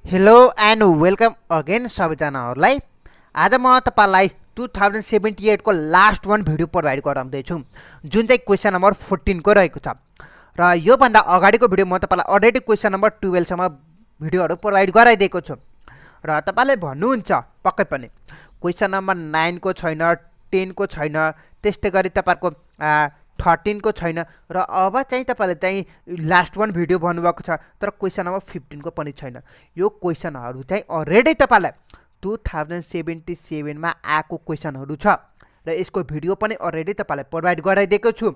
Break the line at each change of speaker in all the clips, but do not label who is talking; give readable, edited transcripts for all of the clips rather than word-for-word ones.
Hello and welcome again सबैजनाहरूलाई। आज म तपाईलाई 2078 को लास्ट वन भिडियो प्रोभाइड गराउँदैछु जुन चाहिँ क्वेसन नम्बर 14 को रहेको छ। र यो भन्दा अगाडिको भिडियो म तपाईलाई अलरेडी क्वेसन नम्बर 12 सम्म भिडियोहरु प्रोभाइड गराइदिएको छु र तपाईले भन्नुहुन्छ पक्कै पनि क्वेसन नम्बर 9 को छैन, 10 को छैन, त्यस्तै गरी तपाईहरुको 13 को छैन र अब चाहिँ तपाईले चाहिँ लास्ट वन भिडियो भन्नुभएको छ तर क्वेसन नम्बर 15 को पनि छैन। यो क्वेसनहरु चाहिँ अलरेडी तपाईलाई 2077 मा आएको क्वेसनहरु छ र यसको भिडियो पनि अलरेडी तपाईलाई प्रोभाइड गराइदिएको छु।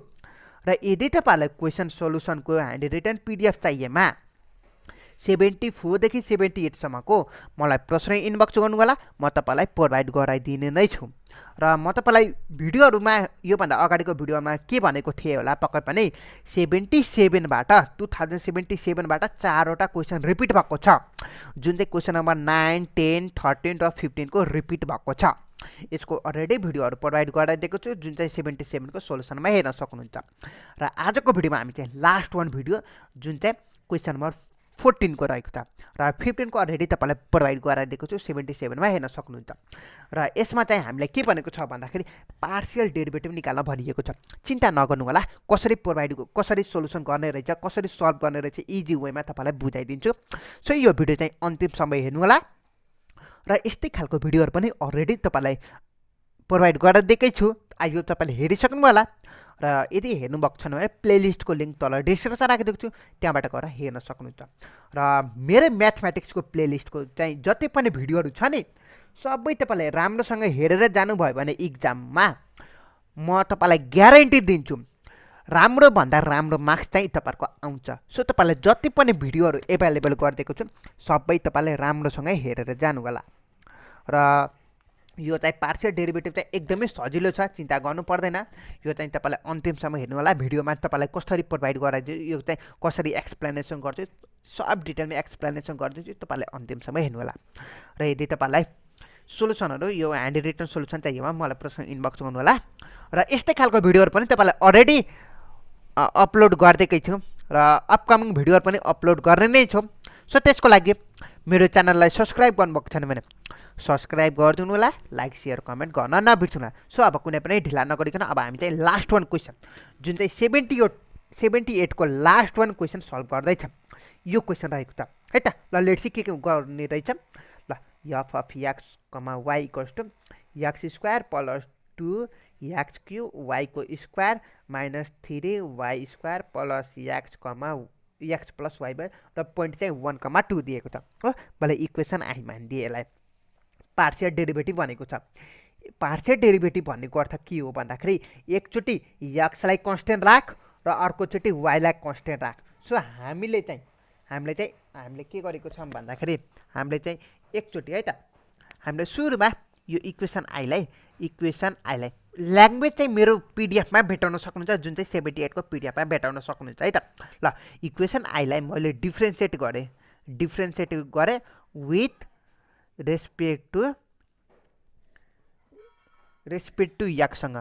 र यदि तपाईलाई क्वेसन सोलुसनको ह्यान्ड रिटन पीडीएफ चाहिएमा 74 देखि 78 सम्मको मलाई प्रश्न इनबक्स गर्नु होला, म तपाईलाई प्रोभाइड गराइदिने नै छु। र म तपाईलाई भिडियोहरुमा यो भन्दा अगाडिको भिडियोमा के भनेको थिए होला पक्कै पनि 77 बाट 2077 बाट चारवटा क्वेशन रिपिट भएको छ जुन चाहिँ क्वेशन नम्बर 9, 10, 13 र 15 को रिपिट भएको छ। यसको अलरेडी भिडियोहरु प्रोभाइड गराइदिएको छु जुन चाहिँ 77 को सोलुसनमा हेर्न सक्नुहुन्छ। र आजको भिडियोमा हामी चाहिँ लास्ट वन भिडियो जुन चाहिँ क्वेशन नम्बर 14 को रहेको छ र 15 को अलरेडी तपाईलाई प्रोभाइड गराइदिएको छु 77 मा हेर्न सक्नुहुन्छ। र यसमा चाहिँ हामीले के भनेको छ भन्दाखेरि पार्शियल डेरिभेटिभ निकाल्न भनिएको छ। चिन्ता नगर्नु होला, कसरी सोलुसन गर्ने रहेछ, कसरी सल्भ गर्ने रहेछ इजी वेमा तपाईलाई बुझाइदिन्छु। सो यो भिडियो चाहिँ अन्तिमसम्म हेर्नु होला र यस्तै खालको भिडियोहरु पनि अलरेडी तपाईलाई प्रोभाइड गरिदिएकै छु। आइयो तपाईले हेरिसक्नु होला र यदि हेर्नु भएको छैन भने प्लेलिस्टको लिंक तल डिस्क्रिप्सनमा राखिदिएको छु, त्यहाँबाट गएर हेर्न सक्नुहुन्छ। र मेरो म्याथमेटिक्सको प्लेलिस्टको चाहिँ जति पनि भिडियोहरु छ नि सबै तपाईले राम्रोसँग हेरेर जानु भयो भने एक्जाममा म तपाईलाई ग्यारेन्टी दिन्छु राम्रो भन्दा राम्रो मार्क्स चाहिँ तपाईहरुको आउँछ। सो तपाईले जति पनि भिडियोहरु अवेलेबल गरिदिएको छु सबै तपाईले राम्रोसँग हेरेर जानु होला। र यो चाहिँ पार्शियल डेरिभेटिभ चाहिँ एकदमै सजिलो छ, चिन्ता गर्नु पर्दैन। यो चाहिँ तपाईलाई अन्तिमसम्म हेर्नु होला। भिडियोमा तपाईलाई कसरी प्रोभाइड गराइदिन्छु, यो चाहिँ कसरी एक्सप्लेनेसन गर्छु, सब डिटेलमा एक्सप्लेनेसन गर्दिन्छु, तपाईले अन्तिमसम्म हेर्नु होला। र यदि तपाईलाई सोलुसनहरु यो ह्यान्ड रिटन सोलुसन चाहिएमा मलाई प्रश्न इनबक्स गर्नु होला। र यस्तै खालको भिडियोहरु पनि तपाईलाई अलरेडी अपलोड गर्दैकै छु र अपकमिङ भिडियोहरु पनि अपलोड गर्ने नै छु। सो त्यसको लागि मेरो च्यानललाई सब्स्क्राइब गर्नुभएको छैन भने सब्स्क्राइब गरिदिनु होला, लाइक शेयर कमेन्ट गर्न नबिर्सनु होला। सो अब कुनै पनि ढिला नगरिकन अब हामी चाहिँ लास्ट वन क्वेशन जुन चाहिँ 78 को लास्ट वन क्वेशन सल्भ गर्दै छ। यो क्वेशन रहेको छ है त। ल लेट्स सी के गर्ने रहेछ। ल f of x, y equals to x square plus 2x cube y को square minus 3y square plus x plus y र पोइन्ट चाहिँ 1, 2 दिएको छ हो। भले इक्वेसन आई मानिदिए यसलाई पार्शियल डेरिभेटिभ भनेको छ। पार्शियल डेरिभेटिभ भनेको अर्थ के हो भन्दाखेरि एकचोटी x लाई कन्स्टेन्ट राख र अर्कोचोटी y लाई कन्स्टेन्ट राख। सो हामीले के गरेको छौं भन्दाखेरि हामीले चाहिँ एकचोटी है त हामीले सुरुमा यो इक्वेसन आई लाई ल्याङ्ग्वेज चाहिँ मेरो पीडीएफ मा भेटाउन सक्नुहुन्छ जुन चाहिँ 78 को पीडीएफ मा भेटाउन सक्नुहुन्छ है त। ल इक्वेसन आई लाई मैले डिफरेन्शिएट गरे विथ रेस्पेक्ट टु x सँग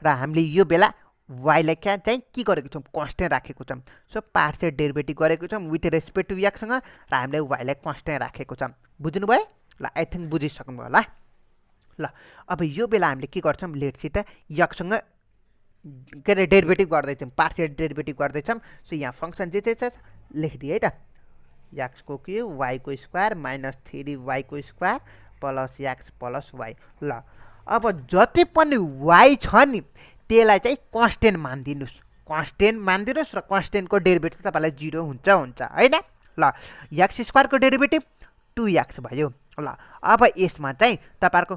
र हामीले यो बेला y लाई चाहिँ के गरेको छौं कन्स्टेन्ट राखेको छौं। सो पार्शियल डेरिभेटिभ गरेको छौं विथ रेस्पेक्ट टु x सँग र हामीले y लाई कन्स्टेन्ट राखेको छौं। बुझ्नु भयो? ल आई थिंक बुझिसक्नु होला। ल अब यो बेला हामीले के गर्छौं लेट्स सी त x सँग के रे डेरिभेटिभ गर्दै छौं, पार्शियल डेरिभेटिभ गर्दै छौं। सो यहाँ फंक्सन जे छ लेखिदिए है त x को क्यूब y को स्क्वायर minus 3y को square plus x plus y। ल अब जति पनि y छ नि त्यसलाई चाहिँ कन्स्टेन्ट मान्दिनुस् र कन्स्टेन्ट को डेरिभेटिभ तपाईलाई 0 हुन्छ हैन। ल x स्क्वायर को डेरिभेटिभ 2x भयो। ल अब यसमा चाहिँ तपाईहरुको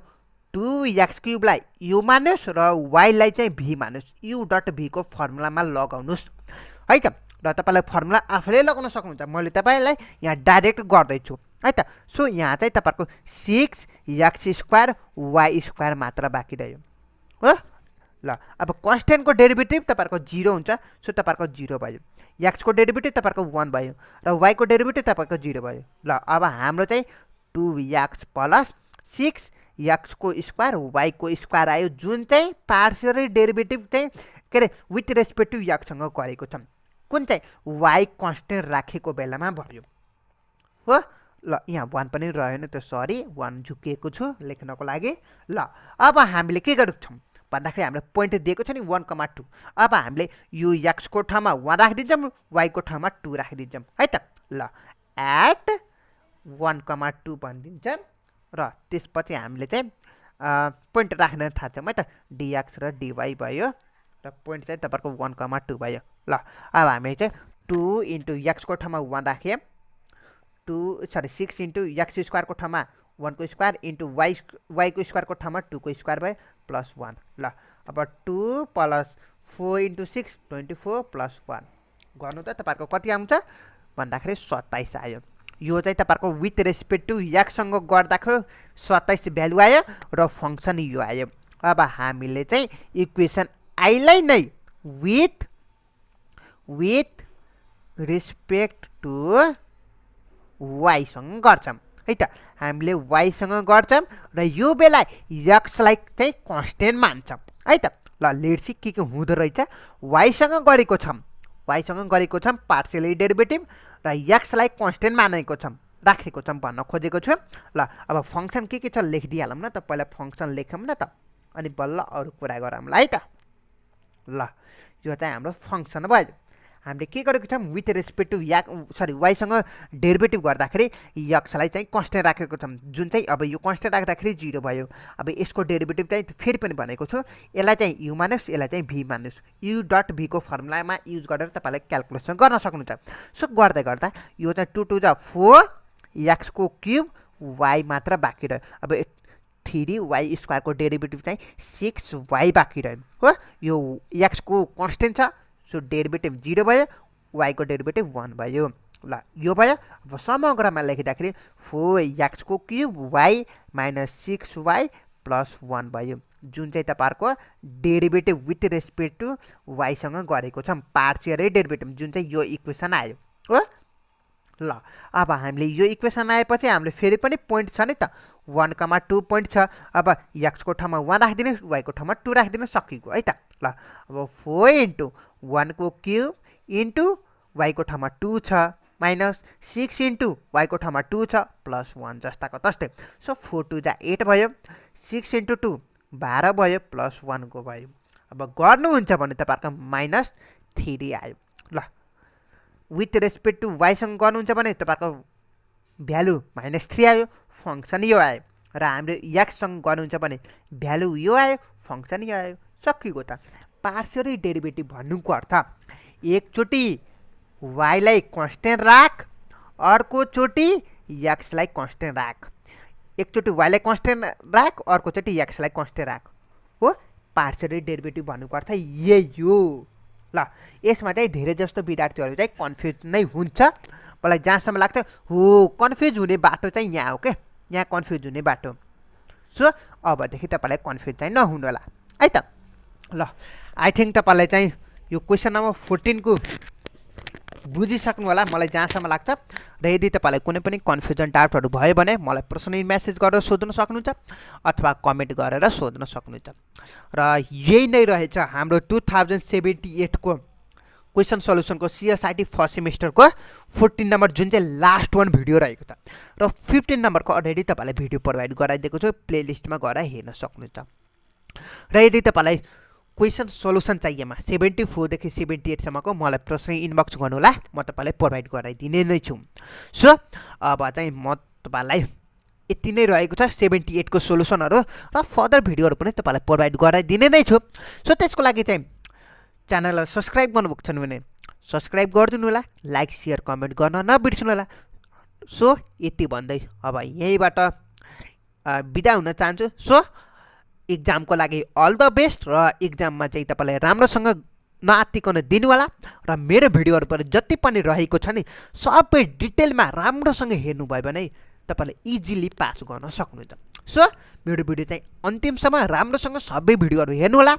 2x क्यूब लाई u मान्नुस् र y लाई चाहिँ v मान्नुस्। u डट v को फर्मुलामा लगाउनुस् है त। र तपाईलाई फर्मुला आफैले लगाउन सक्नुहुन्छ, मैले तपाईलाई यहाँ डाइरेक्ट गर्दै छु है त। सो यहाँ चाहिँ तपाईहरुको 6x स्क्वायर y स्क्वायर मात्र बाँकी रह्यो हो। ल अब कन्स्टेन्ट को डेरिभेटिभ तपाईहरुको 0 हुन्छ। सो तपाईहरुको 0 भयो, x को डेरिभेटिभ तपाईहरुको 1 भयो र y को डेरिभेटिभ तपाईहरुको 0 भयो। ल अब हाम्रो चाहिँ 2x प्लस 6x को स्क्वायर y को स्क्वायर आयो जुन चाहिँ पार्शियल डेरिभेटिभ चाहिँ के रे विथ रेस्पेक्ट टु x सँग गरेको छ। कुन चाहिँ y कन्स्टेन्ट राखेको बेलामा भयो हो। ल यहाँ 1 पनि रहेन त सरी 1 झुकिएको छु लेख्नको लागि। ल अब हामीले के गरेको छौँ भन्दाखेरि हामीले पोइन्ट दिएको छ नि 1,2। अब हामीले यो x को ठाउँमा 1 राखिदिन्छौँ, y को ठाउँमा 2 राखिदिन्छौँ है त। ल एट 1,2 भनिदिन्छौँ र त्यसपछि हामीले चाहिँ पोइन्ट राख्न थाल्छौँ है त। dx र dy भयो र पोइन्ट चाहिँ तपाईँको 1,2 भयो। ल अब हामी चाहिँ 2 इन्टु x को ठाउँमा 1 राख्यौँ, 6 इन्टु x स्क्वायर को ठाउँमा 1 को स्क्वायर इन्टु y को स्क्वायर को ठाउँमा 2 को स्क्वायर भयो प्लस 1। ल अब 2 प्लस 4 इन्टु 6 24 प्लस 1 गर्नु त तपाईँहरूको कति आउँछ भन्दाखेरि 27 आयो। यो चाहिँ तपाईँहरूको विथ रेस्पेक्ट टु एक्ससँग गर्दाको 27 भ्यालु आयो र फङ्सन यो आयो। अब हामीले चाहिँ इक्वेसन आईलाई नै विथ रेस्पेक्ट टु वाइसँग गर्छौँ है त। हामीले वाइसँग गर्छौँ र यो बेला एक्सलाई चाहिँ कन्स्टेन्ट मान्छौँ है त। ल लेट्स सी के हुँदो रहेछ। वाइसँग गरेको छौँ पार्सियली डेरिभेटिभ र एक्सलाई कन्स्टेन्ट मानेको छौँ राखेको छौँ भन्न खोजेको छु। ल अब फङ्सन के छ लेखिदिइहालौँ न त। पहिला फङ्सन लेखौँ न त अनि बल्ल अरू कुरा गरौँला है त। ल यो चाहिँ हाम्रो फङ्सन भयो। हामीले के गरेको छौँ विथ रेस्पेक्ट टु वाइसँग डेरिभेटिभ गर्दाखेरि एक्सलाई चाहिँ कन्स्टेन्ट राखेको छौँ, जुन चाहिँ अब यो कन्स्टेन्ट राख्दाखेरि 0 भयो। अब यसको डेरिभेटिभ चाहिँ फेरि पनि भनेको छु, यसलाई चाहिँ यु मान्नुहोस्, यसलाई चाहिँ भी मान्नुहोस्। यु डट भीको फर्मुलामा युज गरेर तपाईँले क्यालकुलेसन गर्न सक्नुहुन्छ। सो गर्दा गर्दा यो चाहिँ 2 2 4 एक्स को क्युब वाइ मात्र बाँकी रह्यो। अब 3y स्क्वायरको डेरिभेटिभ चाहिँ 6y बाँकी रह्यो हो। यो एक्सको कन्स्टेन्ट छ सो डेरिभेटिभ 0 भयो, y को डेरिभेटिभ 1 भयो। ल यो भयो। अब समग्रमा लेखिँदाखेरि 4x को cube y minus 6y plus 1 भयो, जुन चाहिँ तपाईँहरूको डेरिभेटिभ विथ रेस्पेक्ट टु वाइसँग गरेको छौँ पार्सियल डेरिभेटिभ, जुन चाहिँ यो इक्वेसन आयो हो। ल अब हामीले यो इक्वेसन आएपछि हामीले फेरि पनि पोइन्ट छ नि त 1,2 पोइन्ट छ। अब x को ठाउँमा 1 राखिदिनुहोस्, y को ठाउँमा 2 राखिदिनु सकिएको है त। ल अब 4 इन्टु 1 को क्युब इन्टु y को ठाउँमा 2 छ माइनस 6 इन्टु y को ठाउँमा 2 छ प्लस 1 जस्ताको तस्तै। सो 4 2 जा 8 भयो, 6 इन्टु 2 12 भयो प्लस 1 को भयो। अब गर्नुहुन्छ भने तपाईँहरूको माइनस 3 आयो। ल विथ रेस्पेक्ट टु वाइसँग गर्नुहुन्छ भने तपाईँहरूको भ्यालु माइनस 3 आयो, फङ्सन यो आयो। र हामीले एक्ससँग गर्नुहुन्छ भने भ्यालु यो आयो, फङ्सन यो आयो, सकिएको त। पार्सियल डेरिभेटिभ भन्नुको अर्थ एकचोटि वाइलाई कन्स्टेन्ट राख, अर्कोचोटि एक्सलाई कन्स्टेन्ट राख। एकचोटि वाइलाई कन्स्टेन्ट राख, अर्कोचोटि एक्सलाई कन्स्टेन्ट राख हो। पार्सियल डेरिभेटिभ भन्नुको अर्थ यही हो। ल यसमा चाहिँ धेरै जस्तो विद्यार्थीहरू चाहिँ कन्फ्युज नै हुन्छ। मलाई जहाँसम्म लाग्छ हो कन्फ्युज हुने बाटो चाहिँ यहाँ हो क्या, यहाँ कन्फ्युज हुने बाटो। सो अबदेखि तपाईँलाई कन्फ्युज चाहिँ नहुनु होला है त। ल आई थिङ्क तपाईँलाई चाहिँ यो क्वेसन नम्बर 14 को बुझिसक्नु होला मलाई जहाँसम्म लाग्छ। र यदि तपाईँलाई कुनै पनि कन्फ्युजन डाउटहरू भयो भने मलाई पर्सनली मेसेज गरेर सोध्न सक्नुहुन्छ अथवा कमेन्ट गरेर सोध्न सक्नुहुन्छ। र यही नै रहेछ हाम्रो 2078 को क्वेसन सल्युसनको CSIT फर्स्ट सेमिस्टरको 14 नम्बर जुन चाहिँ लास्ट वान भिडियो रहेको छ। र 15 नम्बरको अलरेडी तपाईँलाई भिडियो प्रोभाइड गराइदिएको छु, प्लेलिस्टमा गएर हेर्न सक्नुहुन्छ। र यदि तपाईँलाई क्वेसन सल्युसन चाहिएमा 74 देखि 78 सम्मको मलाई प्रश्न इनबक्स गर्नु होला, म तपाईँलाई प्रोभाइड गराइदिने नै छु। सो अब चाहिँ म तपाईँलाई यति नै रहेको छ 78 को सोल्युसनहरू र फर्दर भिडियोहरू पनि तपाईँलाई प्रोभाइड गराइदिने नै छु। सो त्यसको लागि चाहिँ च्यानललाई सब्सक्राइब गर्नुभएको छ भने सब्सक्राइब गरिदिनु होला, लाइक सेयर कमेन्ट गर्न नबिर्सनु होला। सो यति भन्दै अब यहीँबाट बिदा हुन चाहन्छु। सो इक्जामको लागि अल द बेस्ट र इक्जाममा चाहिँ तपाईँलाई राम्रोसँग नआत्तिकन दिनु होला। र मेरो भिडियोहरू पर जति पनि रहेको छ नि सबै डिटेलमा राम्रोसँग हेर्नुभयो भने तपाईँले इजिली पास गर्न सक्नुहुन्छ। सो मेरो भिडियो चाहिँ अन्तिमसम्म राम्रोसँग सबै भिडियोहरू हेर्नु होला।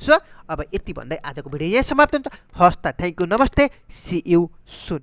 सो अब यति भन्दै आजको भिडियो यहीँ समाप्त हुन्छ। हस् त, थ्याङ्क यू, नमस्ते, सी यू सुन।